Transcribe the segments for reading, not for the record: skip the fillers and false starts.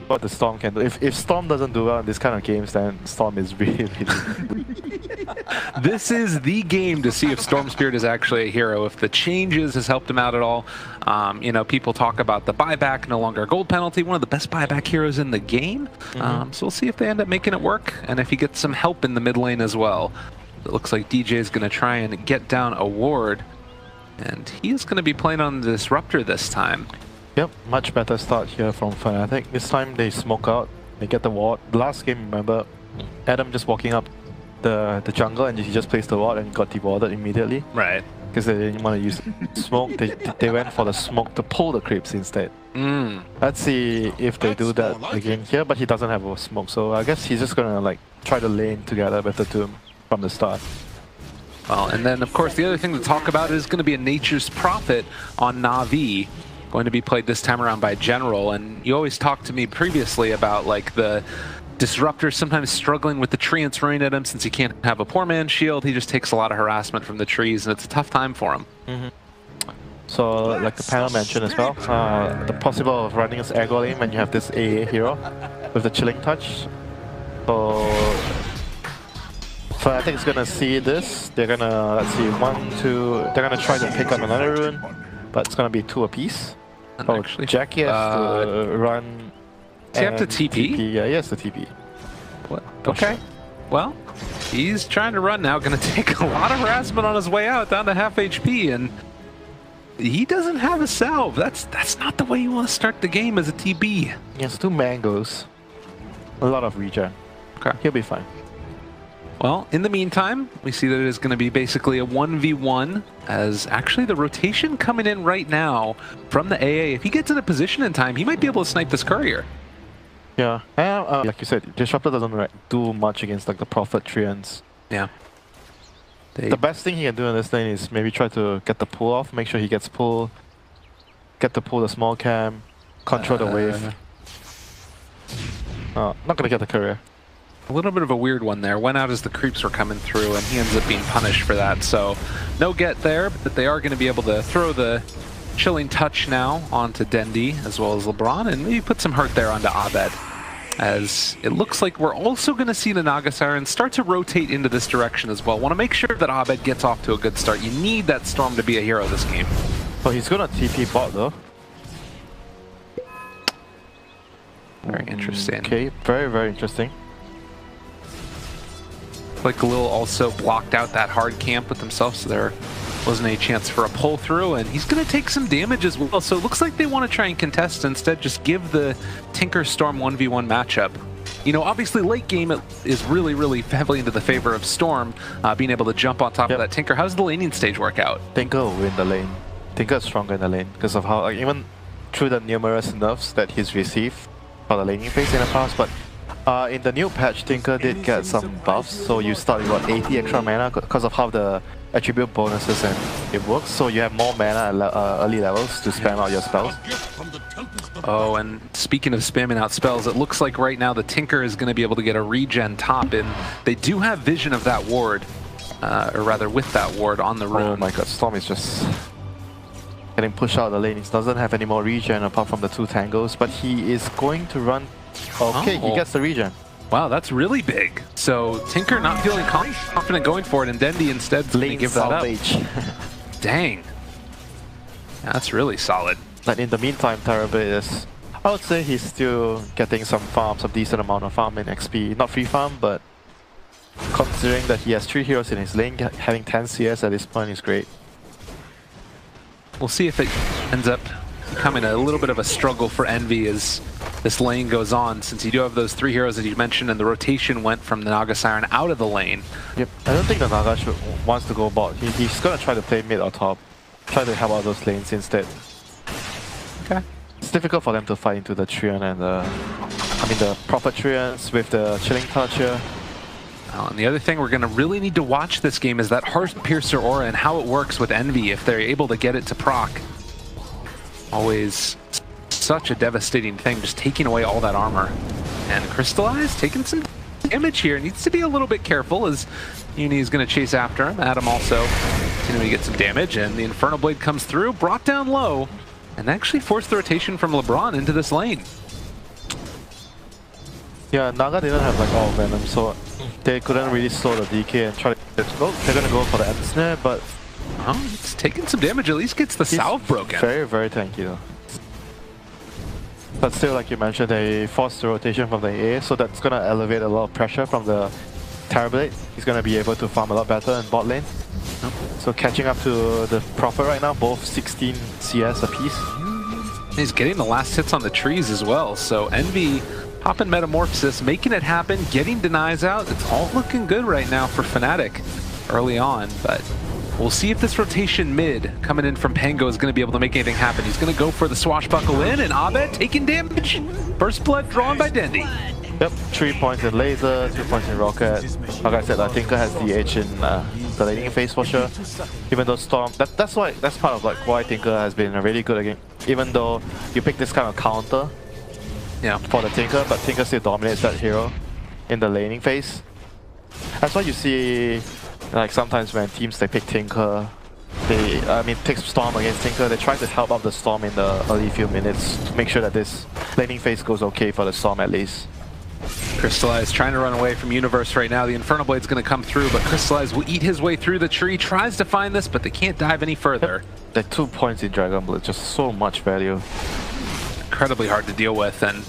what the Storm can do. If Storm doesn't do well in this kind of games, then Storm is really This is the game to see if Storm Spirit is actually a hero, if the changes has helped him out at all. You know, people talk about the buyback, no longer a gold penalty, one of the best buyback heroes in the game. So we'll see if they end up making it work, and if he gets some help in the mid lane as well. It looks like DJ is going to try and get down a ward, and he is going to be playing on the Disruptor this time. Yep, much better start here from Fnatic. This time they smoke out, they get the ward. Last game, remember, Adam just walking up the jungle and he just placed the ward and got dewarded immediately. Right. Because they didn't want to use smoke, they went for the smoke to pull the creeps instead. Let's see if they do that again here, but he doesn't have a smoke, so I guess he's just gonna like try to lane together with the Doom from the start. Well, and then of course the other thing to talk about is going to be a Nature's Prophet on NaVi, going to be played this time around by General. And you always talked to me previously about like the Disruptor sometimes struggling with the treants running at him since he can't have a poor man's shield. He just takes a lot of harassment from the trees, and it's a tough time for him. So, like the panel mentioned as well, the possible of running as aggro lane when you have this AA hero with the chilling touch. So I think it's gonna see this. They're gonna, let's see, 1, 2. They're gonna try to pick up another rune, but it's gonna be 2 apiece. Oh, actually, Jackie has to run. Does he have to TP? Yeah, he has to TP. What? Okay. Well, he's trying to run now. Going to take a lot of harassment on his way out, down to half HP, and he doesn't have a salve. That's not the way you want to start the game as a TB. He has 2 mangoes. A lot of regen. Okay. He'll be fine. Well, in the meantime, we see that it is going to be basically a 1v1, as actually the rotation coming in right now from the AA. If he gets in a position in time, he might be able to snipe this courier. Yeah, like you said, Disruptor doesn't do much against like the Prophet Treants. Yeah. The best thing he can do in this lane is maybe try to get the pull off, make sure he gets pull, get to pull the small cam, control the wave. Not gonna get the courier. A little bit of a weird one there. Went out as the creeps were coming through, and he ends up being punished for that. So no get there, but they are going to be able to throw the chilling touch now onto Dendi as well as LeBron, and maybe put some hurt there onto Abed. As it looks like we're also going to see the Naga Siren start to rotate into this direction as well. Want to make sure that Abed gets off to a good start. You need that Storm to be a hero this game. Oh, he's going to TP bot though. Very interesting. Okay, very, very interesting. Like Lil also blocked out that hard camp with himself, so there wasn't any chance for a pull through, and he's going to take some damage as well. So it looks like they want to try and contest, instead just give the Tinker Storm 1v1 matchup. You know, obviously late game it is really, really heavily into the favor of Storm being able to jump on top of that Tinker. How does the laning stage work out? Tinker will win the lane. Tinker is stronger in the lane because of how, like, even through the numerous nerfs that he's received for the laning phase in the past, but in the new patch, Tinker did get some buffs, so you start with what, 80 extra mana because of how the attribute bonuses and it works, so you have more mana at early levels to spam out your spells. Oh, and speaking of spamming out spells, it looks like right now the Tinker is going to be able to get a regen top, and they do have vision of that ward, or rather with that ward on the rune. Oh my god, Storm is just getting pushed out of the lane. He doesn't have any more regen apart from the 2 tangles, but he is going to run. Okay, he gets the regen. Wow, that's really big. So Tinker not feeling confident going for it, and Dendi instead going to give that up. Dang. That's really solid. But in the meantime, Terrorblade is, I would say he's still getting some farm, some decent amount of farm in XP. Not free farm, but considering that he has 3 heroes in his lane, having 10 CS at this point is great. We'll see if it ends up becoming a little bit of a struggle for Envy as this lane goes on, since you do have those 3 heroes that you mentioned, and the rotation went from the Naga Siren out of the lane. Yep, I don't think the Naga wants to go bot. He's gonna try to play mid or top, try to help out those lanes instead. Okay. It's difficult for them to fight into the Treant and the Prophet Treants with the chilling touch here. And the other thing we're going to really need to watch this game is that Heart Piercer aura and how it works with Envy if they're able to get it to proc. Always such a devastating thing, just taking away all that armor. And Crystallize taking some damage here. Needs to be a little bit careful as Uni is going to chase after him. Adam also continuing to get some damage, and the Infernal Blade comes through, brought down low, and actually forced the rotation from LeBron into this lane. Yeah, Naga didn't have like all Venom, so they couldn't really slow the DK and try to... Oh, they're gonna go for the end snare, but... It's taking some damage, at least gets the salve broken. Very, very tanky though. But still, like you mentioned, they forced the rotation from the A, so that's gonna elevate a lot of pressure from the Terrorblade. He's gonna be able to farm a lot better in bot lane. So catching up to the Prophet right now, both 16 CS apiece. He's getting the last hits on the trees as well, so NaVi popping Metamorphosis, making it happen, getting denies out. It's all looking good right now for Fnatic early on, but we'll see if this rotation mid coming in from Pango is going to be able to make anything happen. He's going to go for the swashbuckle in, and Abed taking damage. First blood drawn by Dendi. Yep, 3 points in laser, 2 points in rocket. Like I said, I think Tinker has the edge in the laning phase for sure. Even though Storm, that's part of like why Tinker has been really good again. Even though you pick this kind of counter, for the Tinker, but Tinker still dominates that hero in the laning phase. That's why you see, like sometimes when teams they pick Tinker, pick Storm against Tinker, they try to help out the Storm in the early few minutes to make sure that this laning phase goes okay for the Storm at least. Crystallize trying to run away from Universe right now. The Infernal Blade's going to come through, but Crystallize will eat his way through the tree, tries to find this, but they can't dive any further. The 2 points in Dragon Blood, just so much value. Incredibly hard to deal with, and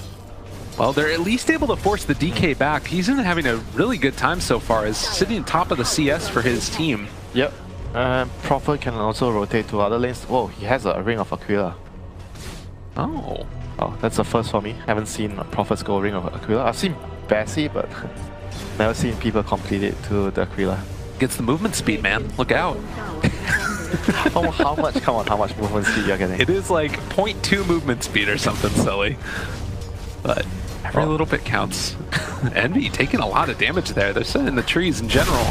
well, they're at least able to force the DK back. He's been having a really good time so far, as sitting top of the CS for his team. Yep, Prophet can also rotate to other lanes. Oh, he has a Ring of Aquila. Oh, that's the first for me. Haven't seen Prophets go Ring of Aquila. I've seen Bessie, but never seen people complete it to the Aquila. Gets the movement speed, man. Look out. How much? Come on, how much movement speed you're getting? It is like 0.2 movement speed or something silly. But every little bit counts. NaVi taking a lot of damage there. They're sitting in the trees in general.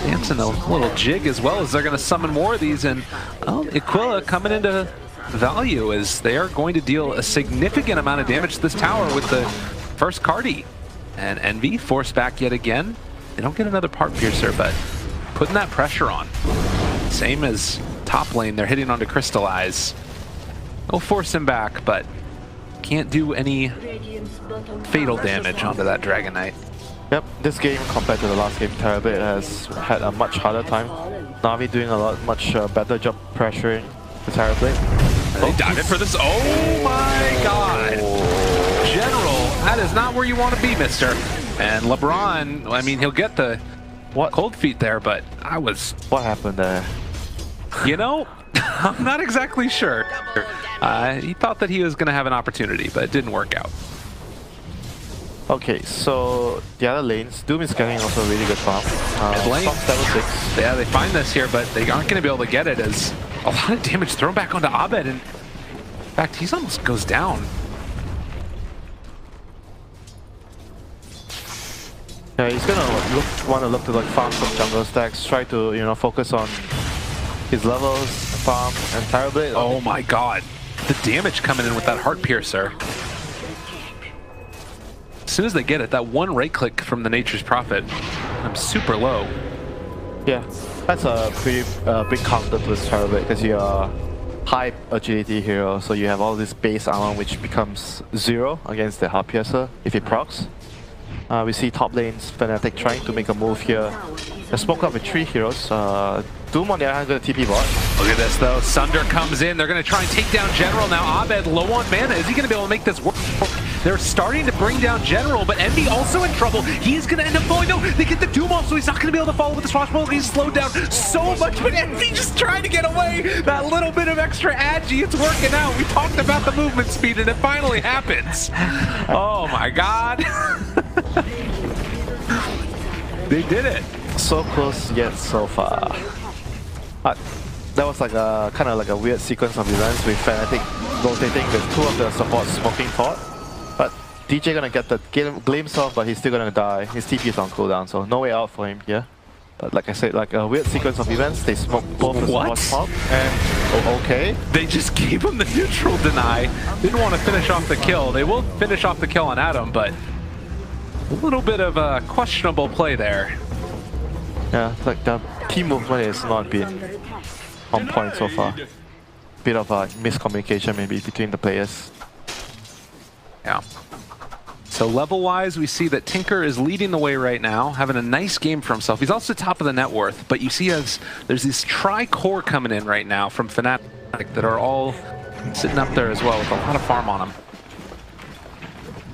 Dancing a little jig as well as they're going to summon more of these. And Aquila coming into value as they are going to deal a significant amount of damage to this tower with the first Cardi. And NaVi forced back yet again. They don't get another part piercer, but putting that pressure on. Same as top lane, they're hitting onto Crystallize. They'll force him back, but can't do any fatal damage onto that Dragon Knight. Yep, this game compared to the last game, Terrorblade has had a much harder time. NaVi doing a much better job pressuring the Terrorblade. They dive in for this. Oh my god! General, that is not where you want to be, mister. And LeBron, I mean, he'll get the cold feet there, but what happened there? You know, I'm not exactly sure. He thought that he was going to have an opportunity, but it didn't work out. Okay, so the other lanes, Doom is getting also a really good farm. Mid lane, level 6. Yeah, they find this here, but they aren't going to be able to get it as a lot of damage thrown back onto Abed. And in fact, he almost goes down. Yeah, he's gonna want to look to like farm some jungle stacks, try to focus on his levels, farm, and Terrorblade. Oh my god, the damage coming in with that heart piercer. As soon as they get it, that one right click from the Nature's Prophet, I'm super low. Yeah, that's a pretty big counter to this Terrorblade because you're high agility hero, so you have all this base armor which becomes 0 against the heart piercer if it procs. We see top lanes Fnatic trying to make a move here. They spoke up with 3 heroes. Doom on the other hand going to TP bot. Look at this though, Sunder comes in, they're going to try and take down General now. Abed low on mana, is he going to be able to make this work? They're starting to bring down General, but NaVi also in trouble. He's going to end up falling. No, they get the Doom off, so he's not going to be able to follow with the swashbuckle. He's slowed down so much, but NaVi just trying to get away. That little bit of extra agi, it's working out. We talked about the movement speed, and it finally happens. Oh my god. They did it. So close yet so far. That was like a kind of like a weird sequence of events with Fnatic rotating with 2 of the supports smoking Fort. But DJ gonna get the glimpse off, but he's still gonna die. His TP is on cooldown, so no way out for him here. But like I said, like a weird sequence of events. They smoke both the supports pop, and okay. They just gave him the neutral deny. Didn't want to finish off the kill. They will finish off the kill on Adam, but a little bit of a questionable play there. Yeah, like the team movement has not been on point so far. Bit of a miscommunication maybe between the players. Yeah. So level-wise, we see that Tinker is leading the way right now, having a nice game for himself. He's also top of the net worth, but you see as there's this tri-core coming in right now from Fnatic that are all sitting up there as well with a lot of farm on them.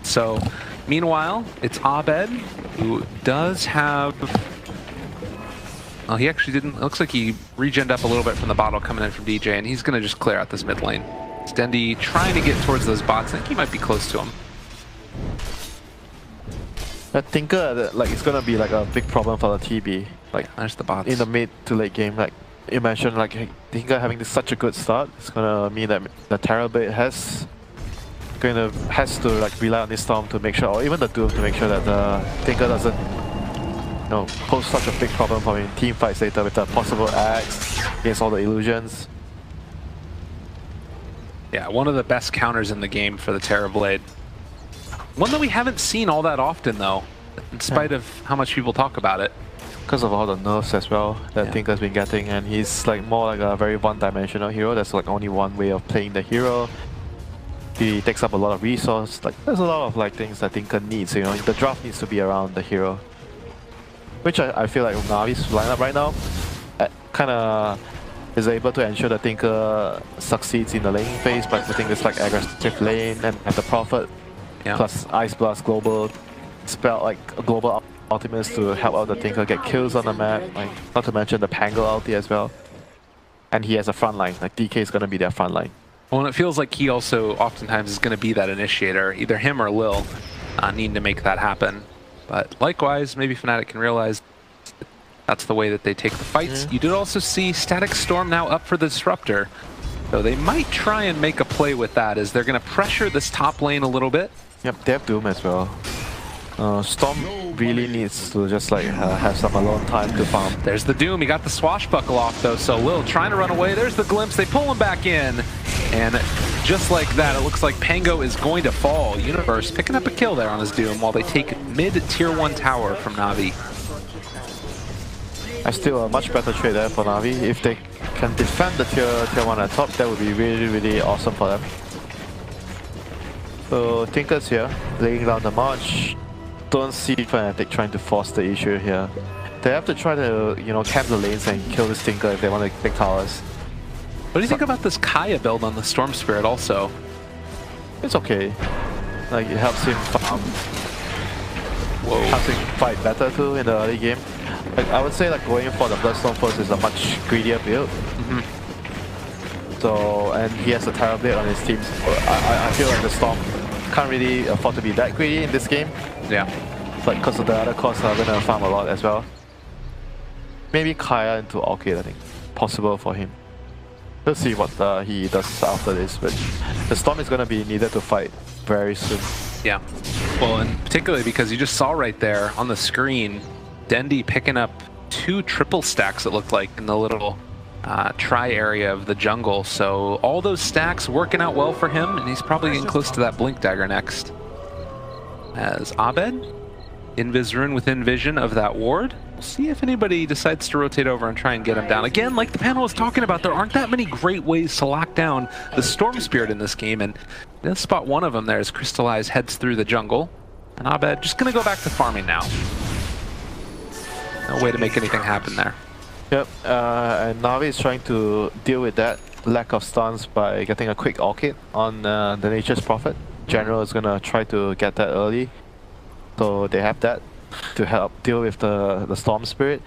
So meanwhile, it's Abed, who does have... Well, he actually didn't... It looks like he regened up a little bit from the bottle coming in from DJ, and he's going to just clear out this mid lane. It's Dendi trying to get towards those bots. I think he might be close to him. I think it's gonna be like a big problem for the TB. Like There's the bots. in the mid to late game, like you mentioned, like Tinker having such a good start, it's gonna mean that the Terrorblade has to like rely on this Storm to make sure, or even the Doom to make sure that the Tinker doesn't, you know, pose such a big problem for him in team fights later with the possible Axe against all the illusions. Yeah, one of the best counters in the game for the Terrorblade. One that we haven't seen all that often, though, in spite of how much people talk about it. Because of all the nerfs as well that Tinker's been getting, and he's like more like a very one-dimensional hero. There's like only one way of playing the hero. He takes up a lot of resource. Like there's a lot of like things that Tinker needs. You know, the draft needs to be around the hero, which I feel like NaVi's lineup right now kind of is able to ensure that Tinker succeeds in the laning phase by putting this like aggressive lane and the Prophet. Yeah. Plus Ice Blast global spell, like a global ultimates to help out the Tinker get kills on the map, like not to mention the Pangle ulti as well. And he has a front line, like DK is gonna be their front line. Well, and it feels like he also oftentimes is going to be that initiator. Either him or Lil need to make that happen. But likewise, maybe Fnatic can realize that's the way that they take the fights. You did also see Static Storm now up for the Disruptor. So they might try and make a play with that as they're going to pressure this top lane a little bit. Yep, they have Doom as well. Storm really needs to just like have some alone time to farm. There's the Doom. He got the swashbuckle off though, so Lil trying to run away. There's the glimpse. They pull him back in. And just like that, it looks like Pango is going to fall. Universe picking up a kill there on his Doom while they take mid-tier 1 tower from NaVi. I still a much better trade there for NaVi. If they can defend the tier 1 at top, that would be really, really awesome for them. So Tinker's here, laying down the march. Don't see Fnatic trying to force the issue here. They have to try to, you know, camp the lanes and kill this Tinker if they want to take towers. What do you think about this Kaya build on the Storm Spirit also? It's okay. Like it helps him farm. Helps him fight better too in the early game. Like I would say like going for the Bloodstone first is a much greedier build. So, and he has a Terrorblade on his team. So I feel like the Storm can't really afford to be that greedy in this game. Yeah. But because of the other costs are gonna farm a lot as well. Maybe Kaya into Orchid, I think. Possible for him. We'll see what he does after this, but the Storm is gonna be needed to fight very soon. Yeah. Well, and particularly because you just saw right there on the screen, Dendi picking up 2 triple stacks, it looked like, in the little try area of the jungle. So all those stacks working out well for him, and he's probably getting close to that Blink Dagger next. As Abed, Invis Rune within vision of that ward. We'll see if anybody decides to rotate over and try and get him down. Again, like the panel was talking about, there aren't that many great ways to lock down the Storm Spirit in this game, and let's spot one of them there as Crystallize heads through the jungle. And Abed just going to go back to farming now. No way to make anything happen there. Yep, and NaVi is trying to deal with that lack of stuns by getting a quick Orchid on the Nature's Prophet. General is gonna try to get that early, so they have that to help deal with the Storm Spirit.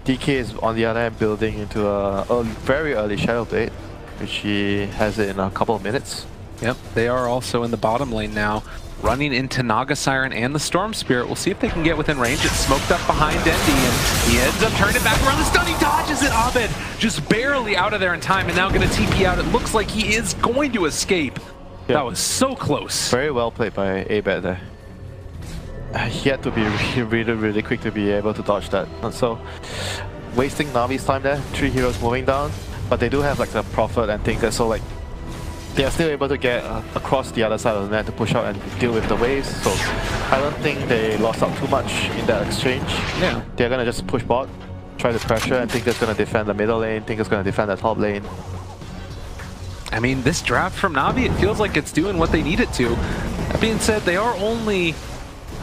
DK is on the other hand building into a very early Shadow Blade, which he has it in a couple of minutes. Yep, they are also in the bottom lane now, running into Naga Siren and the Storm Spirit. We'll see if they can get within range. It's smoked up behind Dendi, and he ends up turning it back around. The stun, he dodges it. Abed just barely out of there in time, and now going to TP out. It looks like he is going to escape. Yep. That was so close. Very well played by Abed there. He had to be really quick to be able to dodge that. And so, wasting NaVi's time there. 3 heroes moving down, but they do have like the Prophet and Tinker, so like they are still able to get across the other side of the net to push out and deal with the waves. So I don't think they lost out too much in that exchange. Yeah, they're gonna just push bot, try to pressure, and Tinker's gonna defend the middle lane. Tinker's gonna defend the top lane. I mean, this draft from NaVi, it feels like it's doing what they need it to. That being said, they are only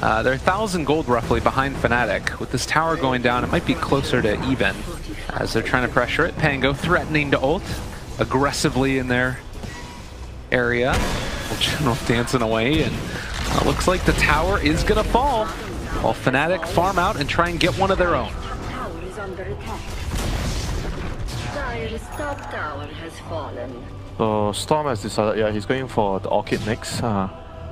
they're 1,000 gold roughly behind Fnatic. With this tower going down, it might be closer to even as they're trying to pressure it. Pango threatening to ult aggressively in their area. General dancing away, and looks like the tower is gonna fall while Fnatic farm out and try and get one of their own. So Storm has decided, yeah, he's going for the Orchid next.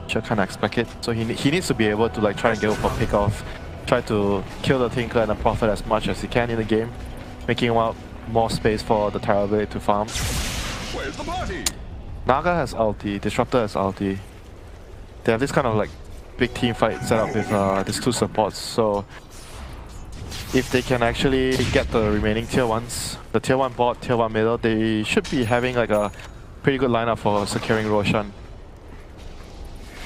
Which I kind of expect it. So he needs to be able to like try and go for pick off, try to kill the Tinker and the Prophet as much as he can in the game, making out more space for the Terrorblade to farm. Where's the party? Naga has ulti, Disruptor has ulti. They have this kind of like big team fight set up with these two supports. So if they can actually get the remaining tier 1s, the tier 1 bot, tier 1 middle, they should be having like a pretty good lineup for securing Roshan.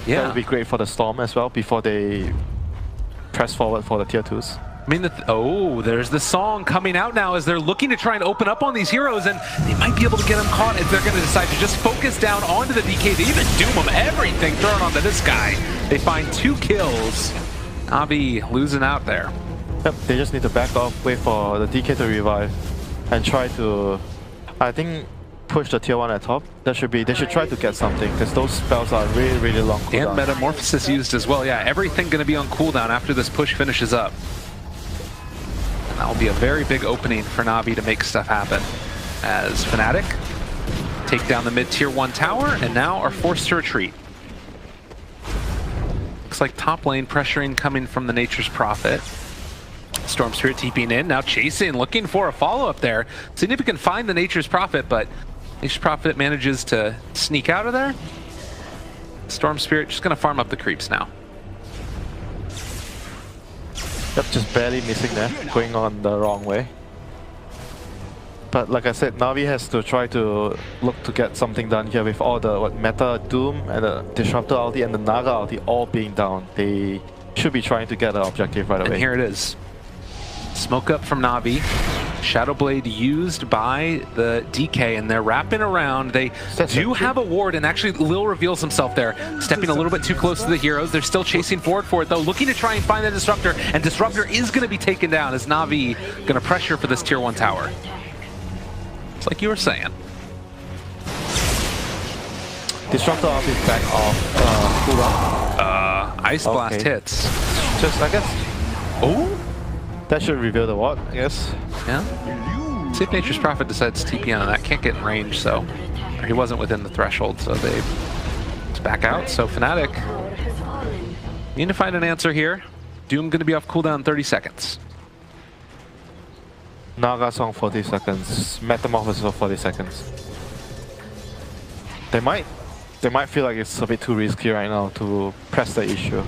Yeah. That would be great for the Storm as well before they press forward for the tier 2s. I mean, oh, there's the song coming out now as they're looking to try and open up on these heroes, and they might be able to get them caught if they're going to decide to just focus down onto the DK. They even doom them, everything thrown onto this guy. They find 2 kills. NaVi losing out there. Yep, they just need to back off, wait for the DK to revive, and try to, I think, push the tier 1 at top. They should try to get something, because those spells are really, really long cooldown. And Metamorphosis used as well. Yeah, everything going to be on cooldown after this push finishes up. And that will be a very big opening for NaVi to make stuff happen. As Fnatic take down the mid-tier 1 tower, and now are forced to retreat. Looks like top lane pressuring coming from the Nature's Prophet. Storm Spirit TPing in, now chasing, looking for a follow-up there. Seeing if he can find the Nature's Prophet, but Nature's Prophet manages to sneak out of there. Storm Spirit just gonna farm up the creeps now. Yep, just barely missing there, going on the wrong way. But like I said, NaVi has to try to look to get something done here with all the Meta Doom and the Disruptor ulti and the Naga ulti all being down. They should be trying to get an objective right away. And here it is. Smoke up from NaVi. Shadow Blade used by the DK, and they're wrapping around. They do have a ward, and actually Lil reveals himself there, stepping a little bit too close to the heroes. They're still chasing forward for it, though, looking to try and find the Disruptor, and Disruptor is going to be taken down as NaVi going to pressure for this tier 1 tower. It's like you were saying. Disruptor off is back off. Cooldown. Ice Blast hits. Just, I guess. Oh? That should reveal the what, I guess. Yeah. See if Nature's Prophet decides to TP on that. Can't get in range, so or he wasn't within the threshold, so they back out. So Fnatic need to find an answer here. Doom going to be off cooldown in 30 seconds. Naga song 40 seconds. Metamorphosis for 40 seconds. They might feel like it's a bit too risky right now to press the issue.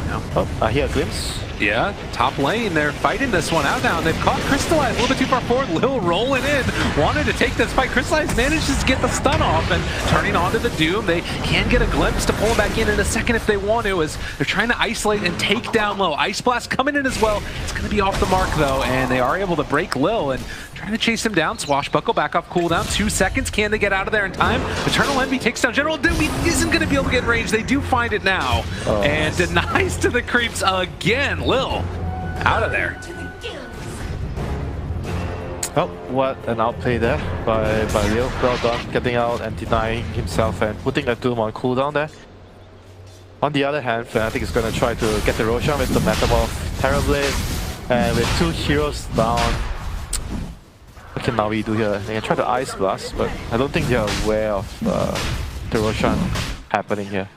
Yeah. Oh, I hear a glimpse. Yeah, top lane, they're fighting this one out now. They've caught Crystallize a little bit too far forward. Lil rolling in, wanted to take this fight. Crystallize manages to get the stun off and turning onto the Doom. They can get a glimpse to pull him back in a second if they want to, as they're trying to isolate and take down Lil. Ice Blast coming in as well. It's going to be off the mark though, and they are able to break Lil and trying to chase him down. Swashbuckle back off cooldown. 2 seconds. Can they get out of there in time? Eternal Envy takes down General Doom. He isn't going to be able to get in range. They do find it now. And denies to the creeps again. Lil out of there. Oh, what an outplay there by Leo. Well done, getting out and denying himself and putting a Doom on cooldown there. On the other hand, Fnatic is going to try to get the Roshan with the Metamorph Terrorblade, and with 2 heroes down. What can NaVi do here? They can try to Ice Blast, but I don't think they're aware of the Roshan happening here.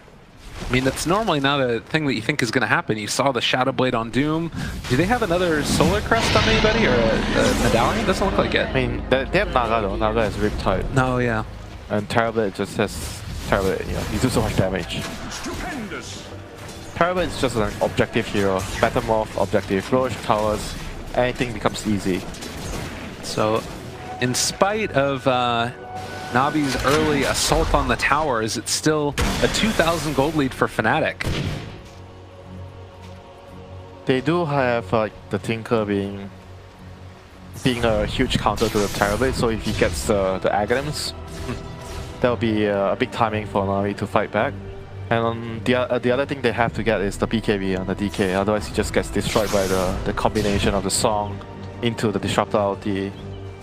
I mean, that's normally not a thing that you think is going to happen. You saw the Shadow Blade on Doom. Do they have another Solar Crest on anybody, or a medallion? Doesn't look like it. I mean, they have Naga though. Naga is Riptide. No, yeah. And Terrorblade just has Terrorblade, you know, he do so much damage. Stupendous. Terrorblade is just an objective hero. Metamorph, objective. Roche, towers, anything becomes easy. So, in spite of NaVi's early assault on the towers, it's still a 2,000 gold lead for Fnatic. They do have the Tinker being a huge counter to the Terrorblade, so if he gets the Aghanim's, that'll be a big timing for NaVi to fight back. And the other thing they have to get is the BKB on the DK, otherwise he just gets destroyed by the combination of the Song into the Disruptor ulti,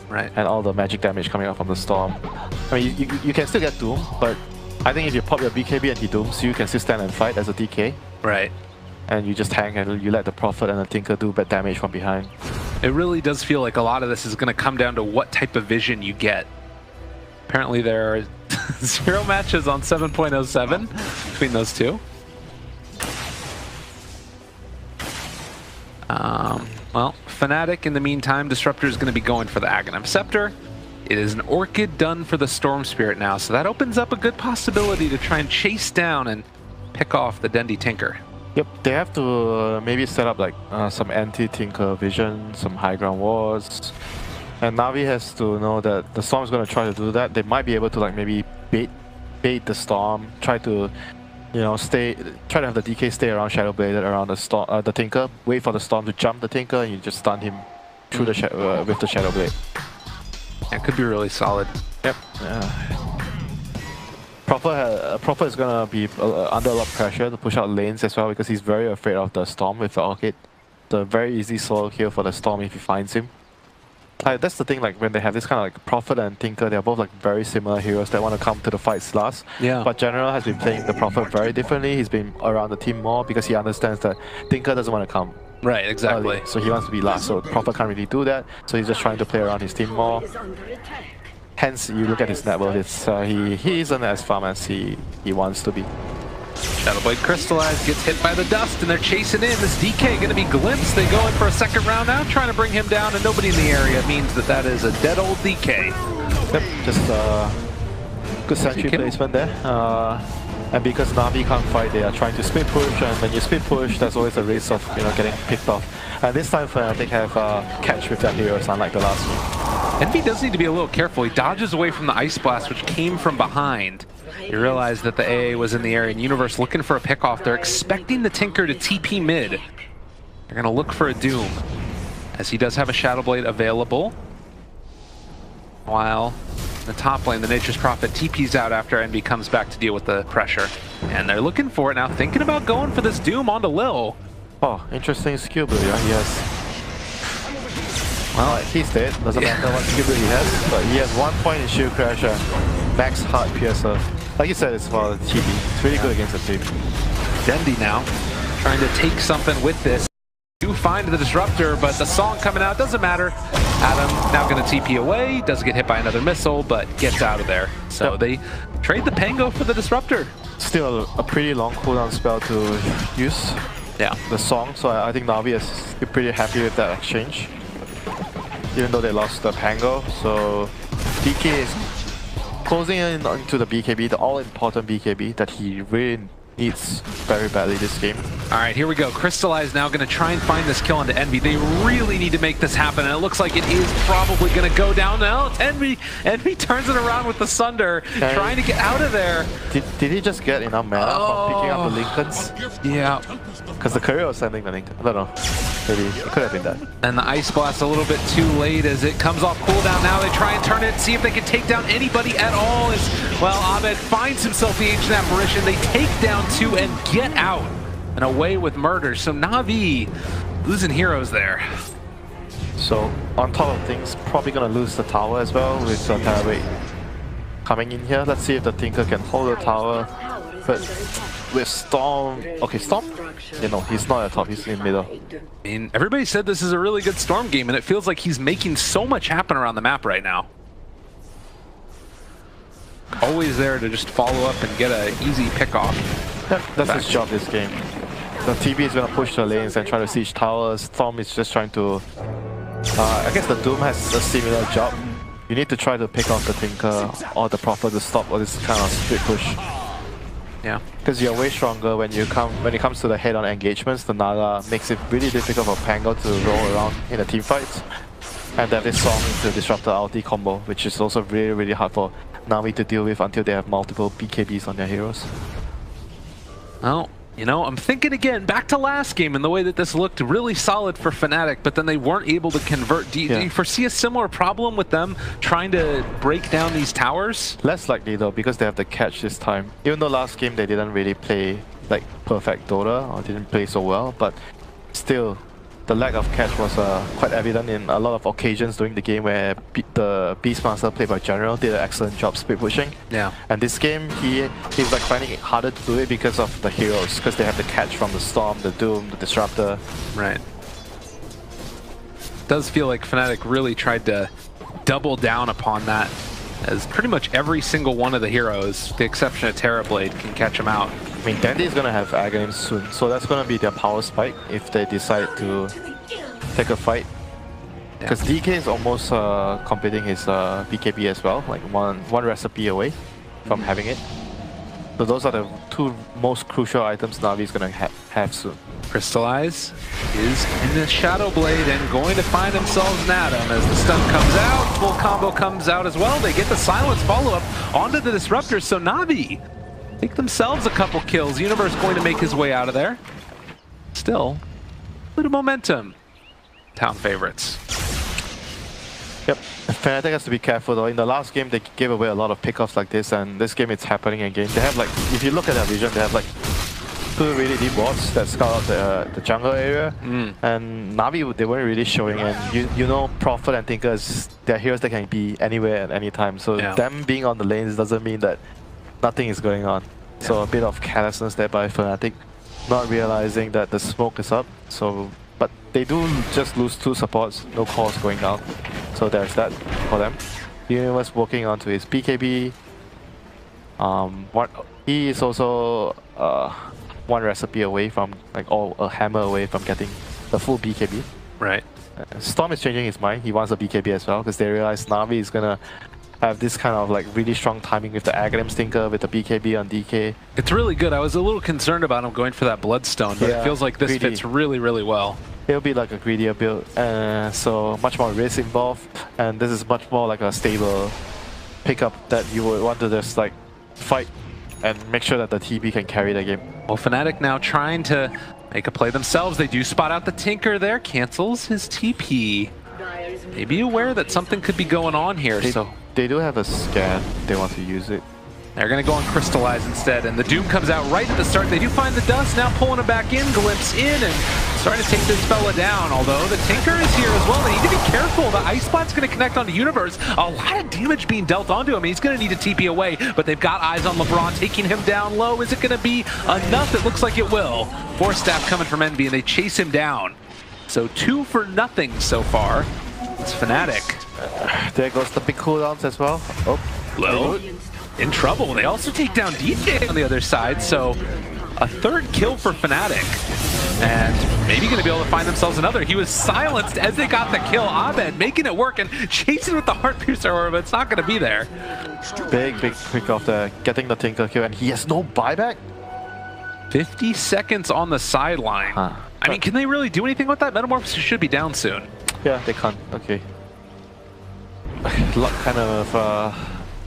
right, and all the magic damage coming out from the Storm. I mean, you can still get Doom, but I think if you pop your BKB and he Dooms, you can still stand and fight as a DK. Right. And you just tank and you let the Prophet and the Tinker do bad damage from behind. It really does feel like a lot of this is going to come down to what type of vision you get. Apparently there are 0 matches on 7.07 between those two. Well, Fnatic in the meantime, Disruptor is going to be going for the Aghanim Scepter. It is an Orchid done for the Storm Spirit now, so that opens up a good possibility to try and chase down and pick off the Dendi Tinker. Yep, they have to maybe set up like some anti-Tinker vision, some high ground walls. And NaVi has to know that the Storm's going to try to do that. They might be able to like maybe bait the Storm, try to, you know, try to have the DK stay around Shadow Bladed around the Storm, the Tinker, wait for the Storm to jump the Tinker, and you just stun him through the with the Shadow Blade. That could be really solid. Yep. Prophet is gonna be under a lot of pressure to push out lanes as well because he's very afraid of the Storm with the Orchid. It's a very easy solo kill for the Storm if he finds him. That's the thing, like when they have this kind of like Prophet and Tinker, they're both like very similar heroes that want to come to the fights last. Yeah. But General has been playing the Prophet very differently. He's been around the team more because he understands that Tinker doesn't want to come. Right, exactly. Early, so he wants to be last, so Prophet can't really do that. So he's just trying to play around his team more. Hence, you look at his net worth, it's, he isn't as farm as he wants to be. Shadowblade crystallized, gets hit by the dust, and they're chasing in. This DK going to be glimpsed. They go in for a second round now, trying to bring him down, and nobody in the area means that that is a dead old DK. Yep, just good sentry placement there. And because NaVi can't fight, they are trying to split push, and when you split push, there's always a risk of getting picked off. And this time Fnatic have catch with their heroes, unlike the last one. NaVi does need to be a little careful. He dodges away from the Ice Blast, which came from behind. You realize that the AA was in the area, and Universe looking for a pick-off. They're expecting the Tinker to TP mid. They're going to look for a Doom, as he does have a Shadow Blade available. While in the top lane, the Nature's Prophet TP's out after NaVi comes back to deal with the pressure. And they're looking for it now, thinking about going for this Doom onto Lil. Oh, interesting skill build, yeah, he has. Well, he's dead, doesn't matter what skill build he has, but he has 1 point in Shield Crash and max hard piercer. Like you said, it's for the TP. It's really good against the team. Dendi now, trying to take something with this. Do find the Disruptor, but the Song coming out doesn't matter. Adam now going to TP away, doesn't get hit by another missile, but gets out of there. So they trade the Pango for the Disruptor. Still a pretty long cooldown spell to use. Yeah. The Song, so I think NaVi is pretty happy with that exchange. Even though they lost the Pango, so DK is closing in onto the BKB, the all-important BKB that he really needs very badly this game. Alright, here we go. Crystallize now going to try and find this kill onto NaVi. They really need to make this happen, and it looks like it is probably going to go down now. NaVi turns it around with the Sunder, trying to get out of there. Did he just get enough mana from picking up the Lincolns? Yeah. Because the courier was sending the Lincoln. I don't know. Maybe it could have been that. And the Ice Blast a little bit too late as it comes off cooldown now. They try and turn it, see if they can take down anybody at all. As, well, Ahmed finds himself the Ancient Apparition. They take down 2 and get out and away with murder. So NaVi losing heroes there. So on top of things, probably going to lose the tower as well with Terrorblade coming in here. Let's see if the Tinker can hold the tower. But with Storm, okay, Storm, he's not at top, he's in the middle. I mean, everybody said this is a really good Storm game, and it feels like he's making so much happen around the map right now. Always there to just follow up and get an easy pick-off. Yep, that's his job this game. The TB is going to push the lanes and try to siege towers. Storm is just trying to... I guess the Doom has a similar job. You need to try to pick off the Tinker or the Prophet to stop all this kind of split push. Yeah, because you're way stronger when it comes to the head-on engagements. The Naga makes it really difficult for Pango to roll around in the team fights. And they have this Song into Disruptor ulti combo, which is also really, really hard for NaVi to deal with until they have multiple BKBs on their heroes. Well, You know, I'm thinking again, back to last game and the way that this looked really solid for Fnatic, but then they weren't able to convert. Do you foresee a similar problem with them trying to break down these towers? Less likely though, because they have the catch this time. Even though last game they didn't really play like perfect Dota, or didn't play so well, but still, the lack of catch was quite evident in a lot of occasions during the game where the Beastmaster, played by General, did an excellent job split pushing. Yeah. And this game, he's like finding it harder to do it because of the heroes, because they have the catch from the Storm, the Doom, the Disruptor. Right. Does feel like Fnatic really tried to double down upon that, as pretty much every single one of the heroes, with the exception of Terrorblade, can catch him out. I mean, Dandy is going to have Aghanim soon, so that's going to be their power spike if they decide to take a fight. Because DK is almost completing his BKB as well, like one recipe away from having it. So those are the two most crucial items NaVi is going to have soon. Crystallize is in the Shadow Blade and going to find themselves an Atom as the stun comes out. Full combo comes out as well. They get the silence follow-up onto the Disruptor, so NaVi take themselves a couple kills. Universe going to make his way out of there. Still, a little momentum. Town favorites. Yep, Fnatic has to be careful though. In the last game, they gave away a lot of pickoffs like this, and this game it's happening again. They have like, if you look at their vision, they have like 2 really deep wards that scout out the jungle area. And NaVi, they weren't really showing, and you know Prophet and Thinkers, they're heroes that can be anywhere at any time. So them being on the lanes doesn't mean that nothing is going on. So a bit of carelessness there by Fnatic, not realizing that the smoke is up. So, but they do just lose 2 supports, no calls going down. So there's that for them. Universe working onto his BKB. He is also 1 recipe away from, like, a hammer away from getting the full BKB. Right. Storm is changing his mind. He wants a BKB as well because they realize NaVi is gonna have this kind of like really strong timing with the Aghanim Stinker, with the BKB on DK. It's really good. I was a little concerned about him going for that Bloodstone, but it feels like this fits really, really well. It'll be like a greedier build, so much more risk involved, and this is much more like a stable pickup that you would want to just like fight and make sure that the TB can carry the game. Well, Fnatic now trying to make a play themselves. They do spot out the Tinker there, cancels his TP. They be aware that something could be going on here, They do have a scan, they want to use it. They're going to go on Crystallize instead, and the Doom comes out right at the start. They do find the Dust, now pulling him back in, Glimpse in, and starting to take this fella down, although the Tinker is here as well. They need to be careful. The Ice Spot's going to connect onto Universe. A lot of damage being dealt onto him. He's going to need a TP away, but they've got eyes on LeBron, taking him down low. Is it going to be enough? It looks like it will. Force Staff coming from Envy, and they chase him down. So 2 for nothing so far. It's Fnatic. There goes the big cooldowns as well. Oh, Low. In trouble. They also take down DJ on the other side, so a 3rd kill for Fnatic. And maybe going to be able to find themselves another. He was silenced as they got the kill. Abed making it work and chasing with the Heart Piercer Aura, but it's not going to be there. Big quick off there, getting the Tinker kill, and he has no buyback? 50 seconds on the sideline. I mean, can they really do anything with that? Metamorphosis should be down soon. Yeah, they can't. Okay. Luck kind of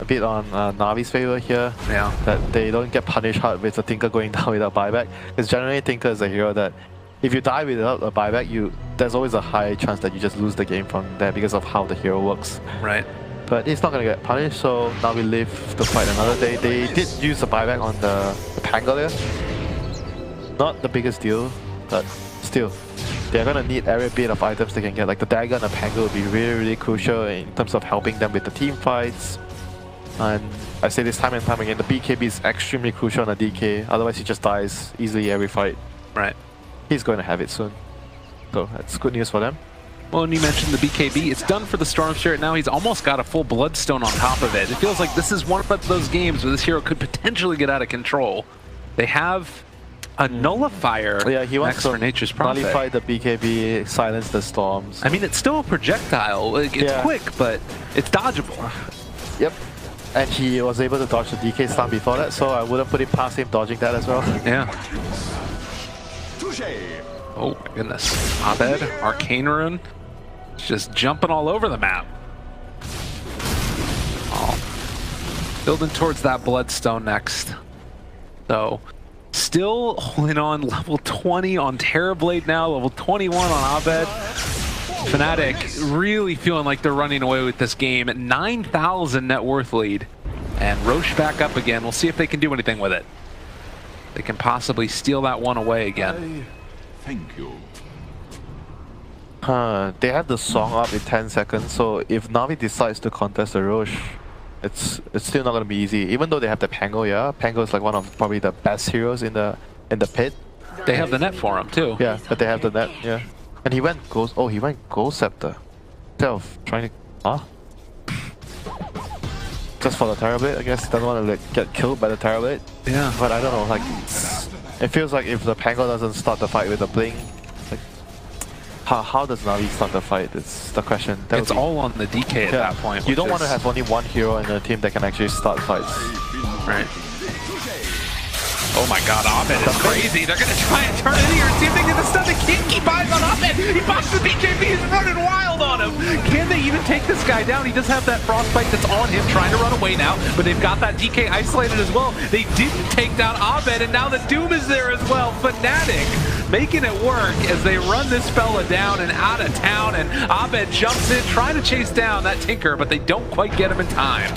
a bit on Navi's favor here. Yeah. That they don't get punished hard with the Tinker going down without buyback. Because generally Tinker is a hero that if you die without a buyback, there's always a high chance that you just lose the game from there because of how the hero works. Right. But he's not going to get punished, so now we live to fight another day. They did use a buyback on the Pango there. Not the biggest deal, but still. They're going to need every bit of items they can get. Like the dagger and the Pango will be really crucial in terms of helping them with the team fights. And I say this time and time again, the BKB is extremely crucial on the DK, otherwise he just dies easily every fight. Right. He's going to have it soon. So that's good news for them. Well, and you mentioned the BKB. It's done for the Storm Spirit now. He's almost got a full Bloodstone on top of it. It feels like this is one of those games where this hero could potentially get out of control. They have a nullifier he wants to for Nature's Prophet. nullify the BKB, silence the storms. I mean, it's still a projectile. It's quick, but it's dodgeable. Yep. And he was able to dodge the DK stun before that, so I wouldn't put it past him dodging that as well. Yeah. Oh my goodness. Abed, Arcane Rune, just jumping all over the map. Oh. Building towards that Bloodstone next. So, Still holding on, level 20 on Terrorblade now, level 21 on Abed. Fnatic really feeling like they're running away with this game at 9,000 net worth lead. And Roche back up again. We'll see if they can do anything with it. They can possibly steal that one away again. Thank you. They have the song up in 10 seconds, so if NaVi decides to contest the Roche, it's still not gonna be easy. Even though they have the Pango, yeah, Pango is like one of probably the best heroes in the pit. They have the net for him too. Yeah, but they have the net, yeah. And he went Ghost. Oh, he went Ghost Scepter. Instead of trying to, just for the Terrorblade, I guess. He doesn't want to like, get killed by the Terrorblade. Yeah. But I don't know, like it feels like if the Pango doesn't start the fight with the Blink, like how does NaVi start the fight? It's the question. It's all on the DK at that point. You don't want to have only one hero in the team that can actually start fights. Right. Oh my god, Abed is crazy. They're going to try and turn it here and see if they get the stun. They can't keep eyes on Abed. He pops the BKB. He's running wild on him. Can they even take this guy down? He does have that frostbite that's on him, trying to run away now, but they've got that DK isolated as well. They didn't take down Abed, and now the Doom is there as well. Fnatic making it work as they run this fella down and out of town, and Abed jumps in, trying to chase down that Tinker, but they don't quite get him in time.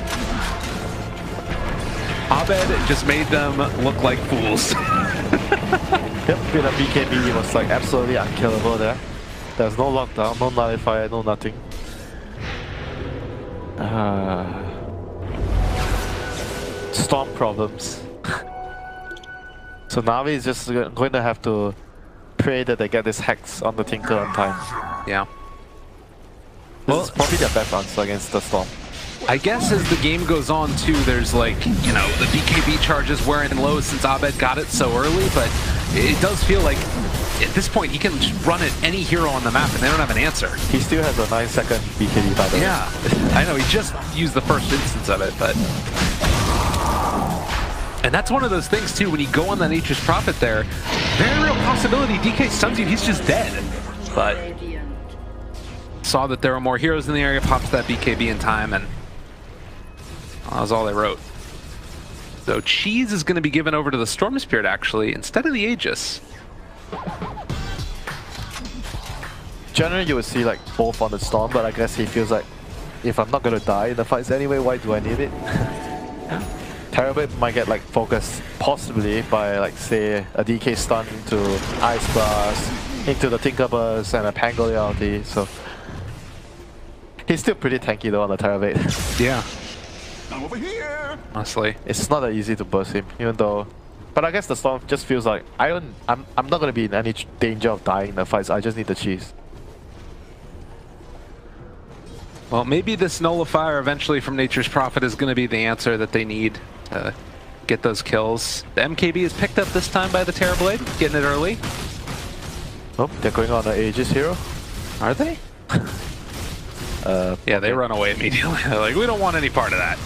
Abed just made them look like fools. Yep, with a BKB, he was like absolutely unkillable there. There's no lockdown, no nullifier, no nothing. Storm problems. So NaVi is just going to have to pray that they get this Hex on the Tinker on time. Yeah. This is probably their best answer against the Storm. I guess as the game goes on too, there's like, you know, the BKB charges wearing low since Abed got it so early, but it does feel like at this point he can run at any hero on the map and they don't have an answer. He still has a 9-second BKB by the way. Yeah, I know, he just used the first instance of it, but... And that's one of those things too, when you go on that Nature's Prophet there, very real possibility DK stuns you, he's just dead. But saw that there were more heroes in the area, pops that BKB in time, and that was all they wrote. So Cheese is going to be given over to the Storm Spirit actually, instead of the Aegis. Generally you would see like both on the Storm, but I guess he feels like if I'm not going to die in the fights anyway, why do I need it? Terrorblade might get like focused possibly by like say a DK stun into Ice Blast, into the Tinker Burst and a Pango ulti, so he's still pretty tanky though on the Terrorblade. Yeah. Over here. Honestly. It's not that easy to burst him, even though... But I guess the Storm just feels like I'm not going to be in any danger of dying in the fights, I just need the cheese. Well, maybe this Nullifier eventually from Nature's Prophet is going to be the answer that they need to get those kills. The MKB is picked up this time by the Terrorblade, getting it early. Oh, they're going on the Aegis hero. Are they? Yeah, they run away immediately. They're like, we don't want any part of that.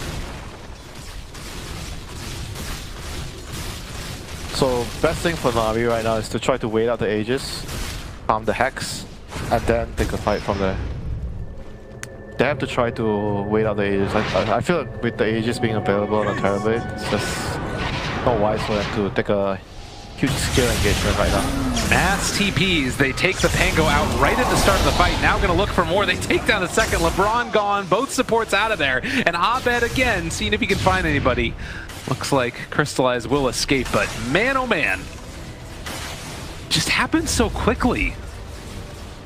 So, best thing for NaVi right now is to try to wait out the Aegis, farm the Hex, and then take a fight from there. They have to try to wait out the Aegis. I feel like with the Aegis being available on the Terrorblade, it's just not wise for them to take a huge skill engagement right now. Mass TPs, they take the Pango out right at the start of the fight. Now gonna look for more. They take down the second. LeBron gone, both supports out of there. And Abed again, seeing if he can find anybody. Looks like Crystallize will escape, but man oh man. Just happened so quickly.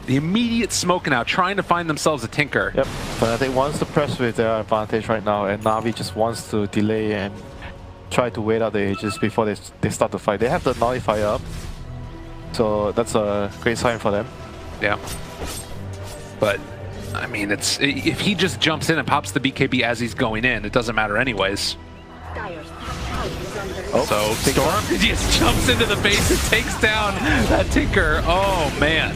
The immediate smoke now, trying to find themselves a Tinker. Yep, Fnatic wants to press with their advantage right now, and NaVi just wants to delay and try to wait out the Aegis before they start the fight. They have the Nullifier up, so that's a great sign for them. Yeah. But, I mean, it's if he just jumps in and pops the BKB as he's going in, it doesn't matter anyways. Oh, so Storm just jumps into the base and takes down that Tinker. Oh, man.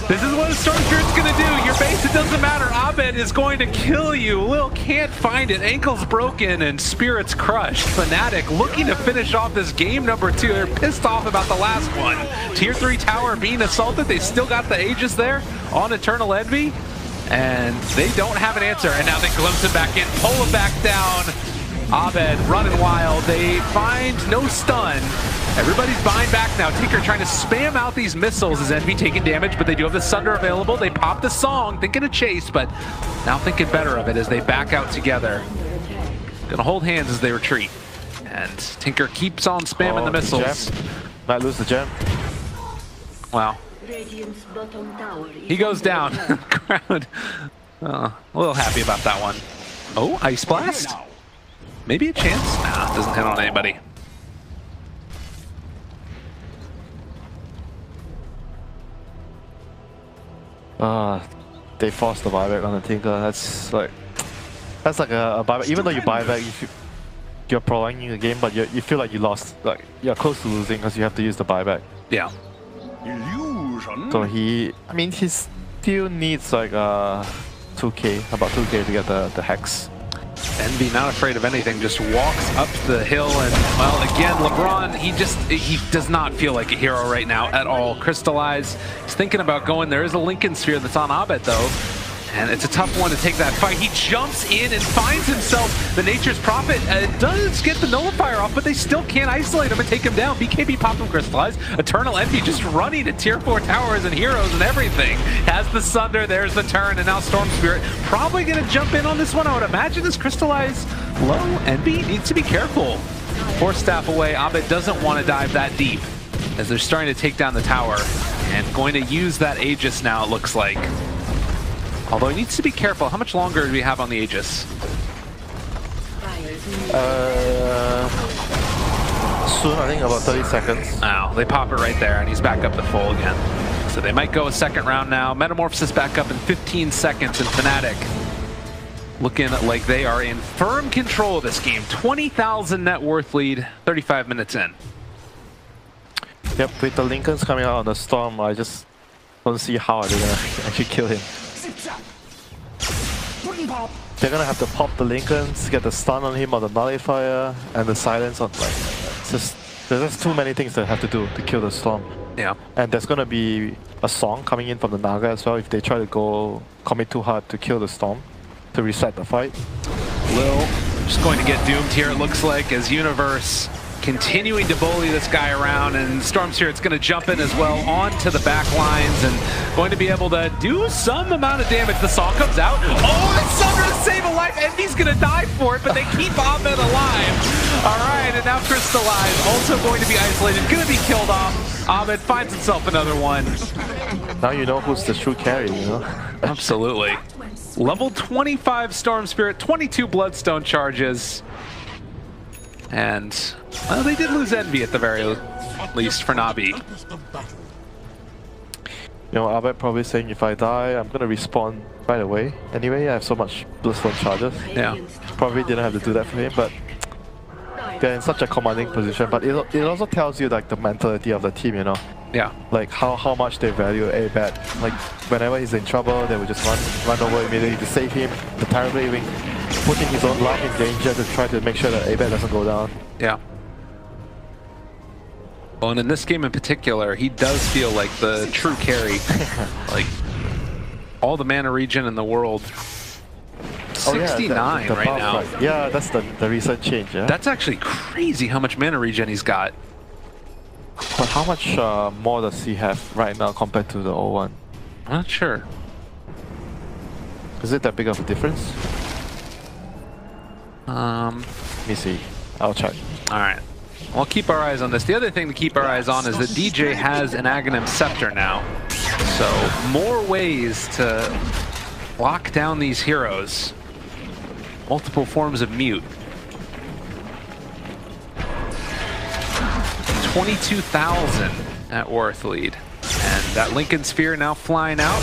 This is what a Storm Spirit's going to do. Your base, it doesn't matter. Abed is going to kill you. Lil can't find it. Ankle's broken and Spirit's crushed. Fnatic looking to finish off this game number 2. They're pissed off about the last one. Tier 3 tower being assaulted. They still got the Aegis there on Eternal Envy. And they don't have an answer. And now they glimpse it back in, pull it back down. Abed running wild. They find no stun. Everybody's buying back now. Tinker trying to spam out these missiles as NaVi taking damage, but they do have the Sunder available. They pop the song, thinking of chase, but now thinking better of it as they back out together. Gonna hold hands as they retreat. And Tinker keeps on spamming the missiles. Might lose the gem. Wow. He goes down. Crowd. A little happy about that one. Oh, Ice Blast? Maybe a chance? Nah, doesn't hit on anybody. They forced the buyback on the Tinker. That's like a buyback. Even though you buy back, you're prolonging the game, but you feel like you lost. Like you're close to losing because you have to use the buyback. Yeah. So he still needs like 2k, about 2k to get the hex. NaVi not afraid of anything, just walks up the hill, and well, again, LeBron, he does not feel like a hero right now at all. Crystallize, he's thinking about going. There is a Lincoln Sphere that's on Abed though, and it's a tough one to take that fight. He jumps in and finds himself the Nature's Prophet. Does get the Nullifier off, but they still can't isolate him and take him down. BKB pop him, Crystallize. Eternal Envy just running to tier 4 towers and heroes and everything. Has the Sunder, there's the turn, and now Storm Spirit probably gonna jump in on this one. I would imagine this Crystallize low. Envy needs to be careful. Force Staff away. Abed doesn't want to dive that deep as they're starting to take down the tower and going to use that Aegis now, it looks like. Although he needs to be careful. How much longer do we have on the Aegis? Soon, I think about 30 seconds. Oh, they pop it right there, and he's back up to full again. So they might go a second round now. Metamorphosis back up in 15 seconds, and Fnatic looking like they are in firm control of this game. 20,000 net worth lead, 35 minutes in. Yep, with the Lincolns coming out on the Storm, I just don't see how they're gonna actually kill him. They're gonna have to pop the Lincolns, get the stun on him or the Nullifier, and the silence on there's just too many things they have to do to kill the Storm. Yeah. And there's gonna be a song coming in from the Naga as well if they try to commit too hard to kill the Storm, to reset the fight. Lil just going to get doomed here, it looks like, as Universe continuing to bully this guy around, and Storm Spirit's going to jump in as well onto the back lines and going to be able to do some amount of damage. The song comes out. Oh, it's Sunder to save a life, and he's going to die for it, but they keep Abed alive. All right, and now Crystallize also going to be isolated, going to be killed off. Abed finds himself another one. Now you know who's the true carry, you know? Absolutely. Level 25 Storm Spirit, 22 Bloodstone charges. And, well, they did lose Envy at the very least for NaVi. You know, Abed probably saying if I die, I'm gonna respawn right away. Anyway, I have so much Bloodstone charges. Yeah. Probably didn't have to do that for him, but they're in such a commanding position. But it also tells you like the mentality of the team, you know? Yeah. Like how much they value Abed. Like whenever he's in trouble, they will just run over immediately to save him. The Tyrant Wing, putting his own life in danger to try to make sure that Abed doesn't go down. Yeah. Well, and in this game in particular, he does feel like the true carry. Like, all the mana regen in the world. 69 right now. Right. Yeah, that's the recent change, yeah? That's actually crazy how much mana regen he's got. But how much more does he have right now compared to the old one? I'm not sure. Is it that big of a difference? Let me see. I'll check. Alright. We'll keep our eyes on this. The other thing to keep our eyes on is that DJ has an Aghanim Scepter now. So, more ways to lock down these heroes. Multiple forms of mute. 22,000 at worth lead. And that Lincoln Sphere now flying out.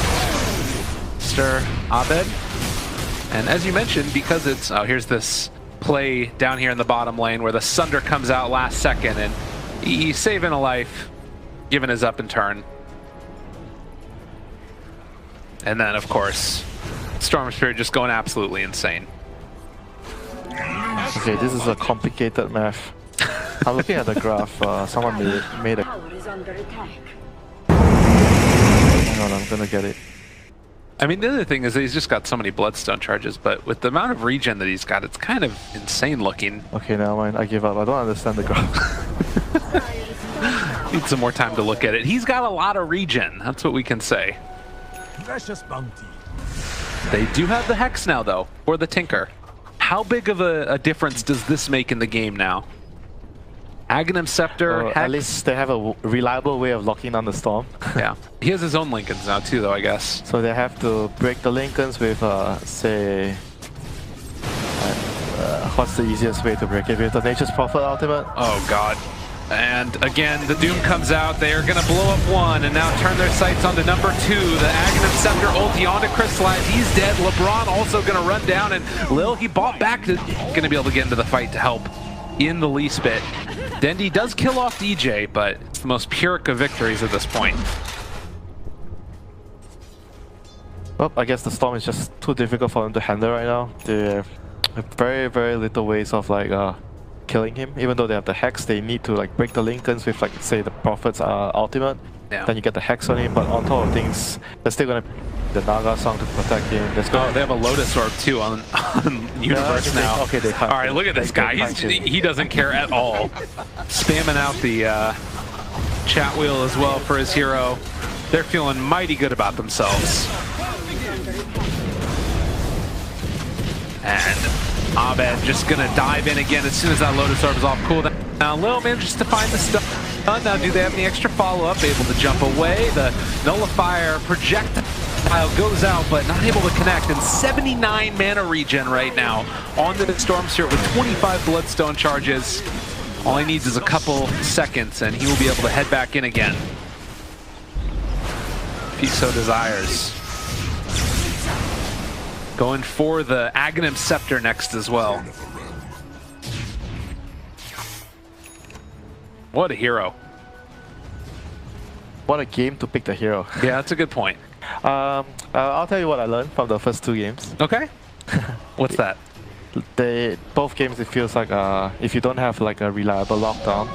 Mr. Abed. And as you mentioned, because it's... Oh, here's this play down here in the bottom lane where the Sunder comes out last second and he's saving a life, giving his up and turn. And then, of course, Storm Spirit just going absolutely insane. Okay, this is a complicated math. I'm looking at the graph. Someone made a... Hang on, I'm gonna get it. I mean, the other thing is that he's just got so many Bloodstone charges, but with the amount of regen that he's got, it's kind of insane looking. Okay, never mind. I give up. I don't understand the graph. Need some more time to look at it. He's got a lot of regen. That's what we can say. Precious bounty. They do have the Hex now, though, or the Tinker. How big of a difference does this make in the game now? Aghanim Scepter, Hex. At least they have a reliable way of locking down the Storm. Yeah. He has his own Lincolns now, too, though, I guess. So they have to break the Lincolns with, say... what's the easiest way to break it? With the Nature's Prophet ultimate? Oh, God. And again, the Doom comes out. They are going to blow up one and now turn their sights onto number 2. The Aghanim Scepter ulti onto Crystallize. He's dead. LeBron also going to run down. And Lil, he bought back. Going to be able to get into the fight to help in the least bit. Dendi does kill off DJ, but it's the most Pyrrhic of victories at this point. Well, I guess the Storm is just too difficult for them to handle right now. They have very, very little ways of like killing him. Even though they have the Hex, they need to like break the Lincolns with like say the Prophet's ultimate. Yeah. Then you get the Hex on him, but on top of things, they're still gonna the Naga song to protect him. Oh, they have a Lotus Orb too on Universe now. Okay, they can't. All right, look at this guy. He doesn't care at all. Spamming out the chat wheel as well for his hero. They're feeling mighty good about themselves. And Abed just gonna dive in again as soon as that Lotus Orb is off cooldown. Now Lil manages to find the stun. Now do they have any extra follow-up? Able to jump away. The Nullifier projectile goes out, but not able to connect. And 79 mana regen right now on the Storm Spirit with 25 Bloodstone charges. All he needs is a couple seconds, and he will be able to head back in again, if he so desires. Going for the Aghanim Scepter next as well. What a hero. What a game to pick the hero. Yeah, that's a good point. I'll tell you what I learned from the first 2 games. Okay. What's that? Both games, it feels like if you don't have like a reliable lockdown,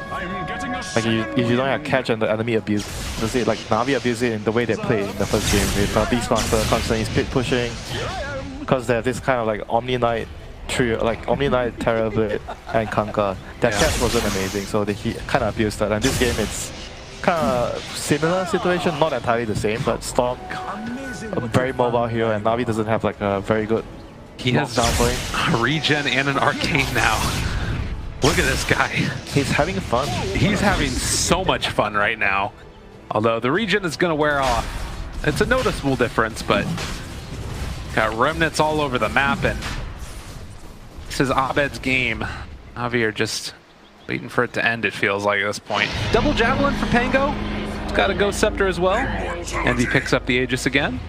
like if you don't have catch and the enemy abuse, like NaVi abuse it in the way they play in the first game with Beastmaster constantly split pushing, because they have this kind of like Omni Knight trio, like Omni Knight, Terrorblade, and Kanka. Their catch wasn't amazing, so he kind of abused that. And this game, it's kind of similar situation, not entirely the same, but Storm, a very mobile hero, and NaVi doesn't have like a very good He has a regen and an arcane now. Look at this guy. He's having fun. He's having so much fun right now. Although the regen is going to wear off. It's a noticeable difference, but got remnants all over the map, and this is Abed's game. NaVi are just waiting for it to end, it feels like at this point. Double Javelin for Pango. He's got a Ghost Scepter as well. And he picks up the Aegis again.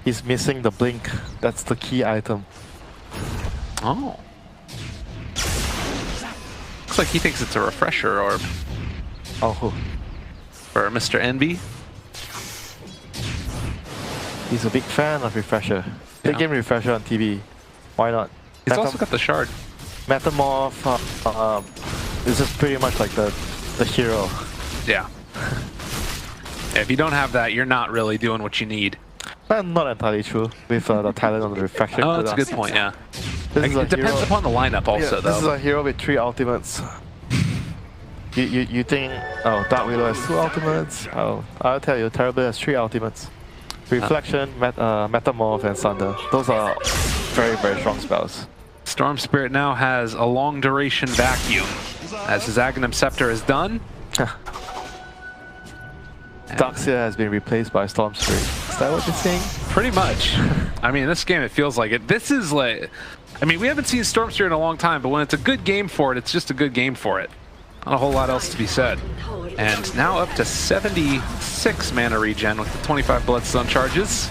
He's missing the blink. That's the key item. Oh. Looks like he thinks it's a refresher orb. Oh. For Mr. Envy. He's a big fan of refresher. Big game refresher on TV. Why not? He's also got the shard. Metamorph is just pretty much like the hero. Yeah. If you don't have that, you're not really doing what you need. Not entirely true with the talent on the refraction. Oh, that's a good point, yeah. It depends upon the lineup also, though. This is a hero with 3 ultimates. You think, oh, Dark Willow has 2 ultimates? Oh, I'll tell you, Terrorblade has 3 ultimates. Reflection, Metamorph, and Sunder. Those are very, very strong spells. Storm Spirit now has a long duration vacuum, as his Aghanim Scepter is done. Darkseer has been replaced by Storm Spirit. Is that what you're saying? Pretty much. I mean, this game, it feels like it. This is like... I mean, we haven't seen Storm Spirit in a long time, but when it's a good game for it, it's just a good game for it. Not a whole lot else to be said. And now up to 76 mana regen with the 25 Bloodstone charges.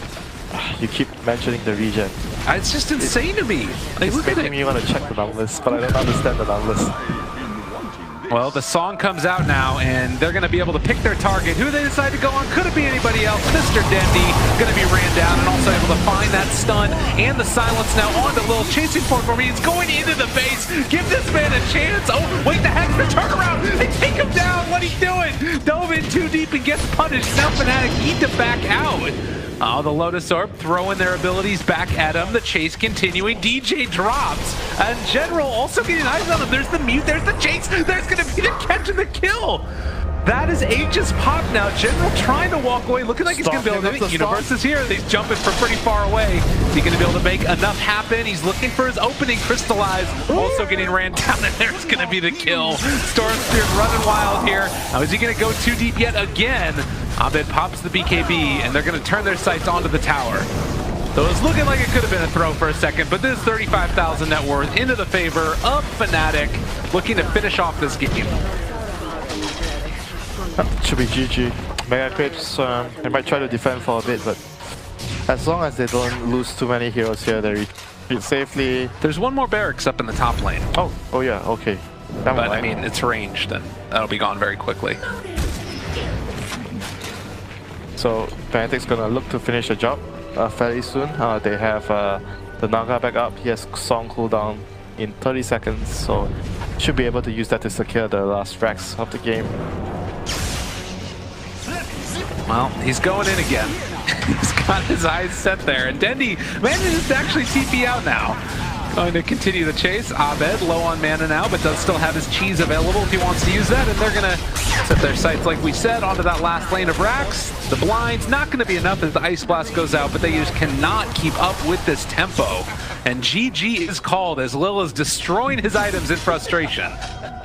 You keep mentioning the regen. It's just insane to me. Like, look at it. You want to check the numbers, but I don't understand the numbers. Well, the song comes out now, and they're going to be able to pick their target. Who they decide to go on, could it be anybody else? Mr. Dendi going to be ran down and also able to find that stun and the silence now on the Lil. Chasing for me. It's going into the base. Give this man a chance. Oh, wait, the heck, the turnaround. They take him down. What are you doing? Dove in too deep and gets punished. Now Fnatic need to back out. Oh, the Lotus Orb throwing their abilities back at him. The chase continuing. DJ drops. And General also getting eyes on him. There's the mute. There's the chase. There's going to be the catch and the kill. That is Aegis pop now. General trying to walk away, looking like he's going to be able to. Universe is here. He's jumping from pretty far away. Is he going to be able to make enough happen? He's looking for his opening. Crystallize. Also getting ran down, and there's going to be the kill. Storm Spirit running wild here. Now, is he going to go too deep yet again? Abed pops the BKB, and they're going to turn their sights onto the tower. So it was looking like it could have been a throw for a second, but this 35,000 net worth into the favor of Fnatic, looking to finish off this game. Should be GG. Mega Crips, they might try to defend for a bit, but as long as they don't lose too many heroes here, they retreat safely. There's one more barracks up in the top lane. Oh yeah, okay. But I mean, it's ranged, and that'll be gone very quickly. So Fnatic's gonna look to finish the job fairly soon. They have the Naga back up. He has Song cooldown in 30 seconds, so should be able to use that to secure the last frags of the game. Well, he's going in again. He's got his eyes set there, and Dendi manages to actually TP out now. Going to continue the chase. Abed low on mana now, but does still have his cheese available if he wants to use that, and they're going to set their sights, like we said, onto that last lane of racks. The blind's not going to be enough as the Ice Blast goes out, but they just cannot keep up with this tempo. And GG is called as Lil is destroying his items in frustration.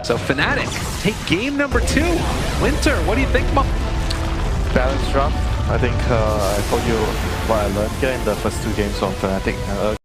So Fnatic take game number 2. Winter, what do you think? Balance drop. I think I told you what I learned here in the first 2 games on Fnatic.